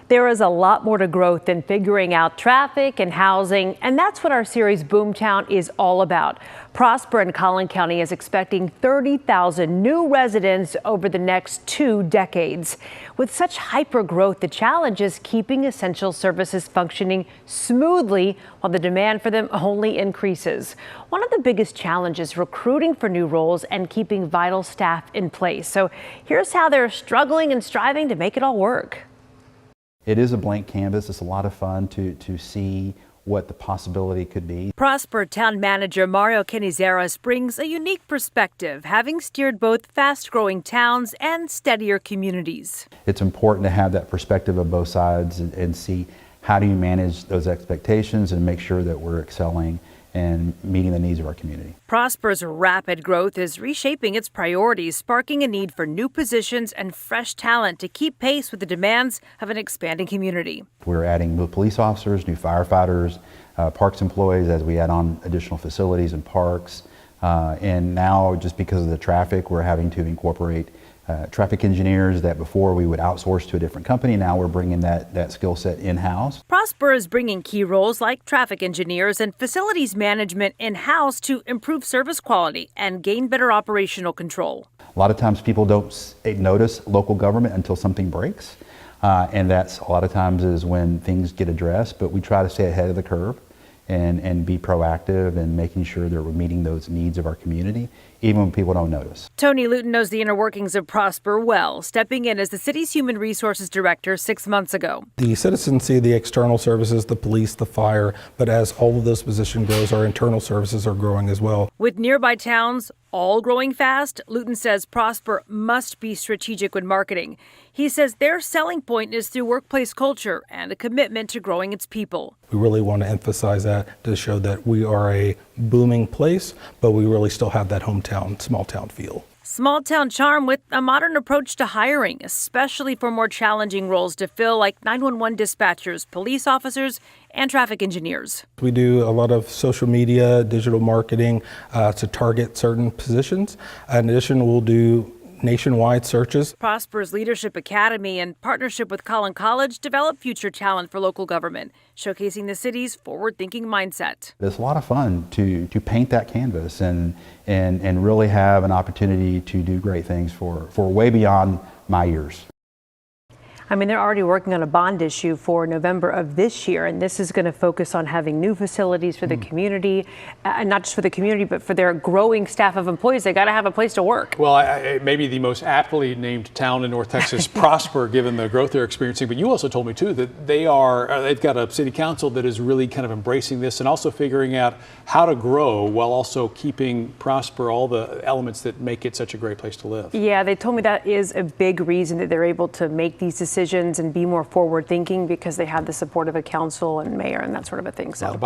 There is a lot more to growth than figuring out traffic and housing, and that's what our series Boomtown is all about. Prosper in Collin County is expecting 30,000 new residents over the next 2 decades. With such hyper growth, the challenge is keeping essential services functioning smoothly while the demand for them only increases. One of the biggest challenges is recruiting for new roles and keeping vital staff in place. So here's how they're struggling and striving to make it all work. It is a blank canvas. It's a lot of fun to see what the possibility could be. Prosper Town Manager Mario Canizares brings a unique perspective, having steered both fast-growing towns and steadier communities. It's important to have that perspective of both sides and see how do you manage those expectations and make sure that we're excelling and meeting the needs of our community. Prosper's rapid growth is reshaping its priorities, sparking a need for new positions and fresh talent to keep pace with the demands of an expanding community. We're adding new police officers, new firefighters, parks employees as we add on additional facilities and parks. And now, just because of the traffic, we're having to incorporate traffic engineers that before we would outsource to a different company. Now we're bringing that skill set in-house. Prosper is bringing key roles like traffic engineers and facilities management in-house to improve service quality and gain better operational control. A lot of times people don't notice local government until something breaks. And that's a lot of times is when things get addressed, but we try to stay ahead of the curve and be proactive and making sure that we're meeting those needs of our community, even when people don't notice. Tony Luton knows the inner workings of Prosper well, stepping in as the city's human resources director 6 months ago. The citizens see the external services, the police, the fire, but as all of those positions grows, our internal services are growing as well. With nearby towns all growing fast, Luton says Prosper must be strategic with marketing. He says their selling point is through workplace culture and a commitment to growing its people. We really want to emphasize that to show that we are a booming place, but we really still have that hometown, small town feel. Small town charm with a modern approach to hiring, especially for more challenging roles to fill like 911 dispatchers, police officers, and traffic engineers. We do a lot of social media, digital marketing to target certain positions. In addition, we'll do nationwide searches. Prosper's Leadership Academy and partnership with Collin College develop future talent for local government, showcasing the city's forward-thinking mindset. It's a lot of fun to paint that canvas and really have an opportunity to do great things for way beyond my years. I mean, they're already working on a bond issue for November of this year, and this is going to focus on having new facilities for the community, and not just for the community, but for their growing staff of employees. They got to have a place to work. Well, maybe the most aptly named town in North Texas, Prosper, given the growth they're experiencing. But you also told me too that they've got a city council that is really kind of embracing this and also figuring out how to grow while also keeping Prosper all the elements that make it such a great place to live. Yeah, they told me that is a big reason that they're able to make these decisions and be more forward thinking, because they have the support of a council and mayor and that sort of a thing. So.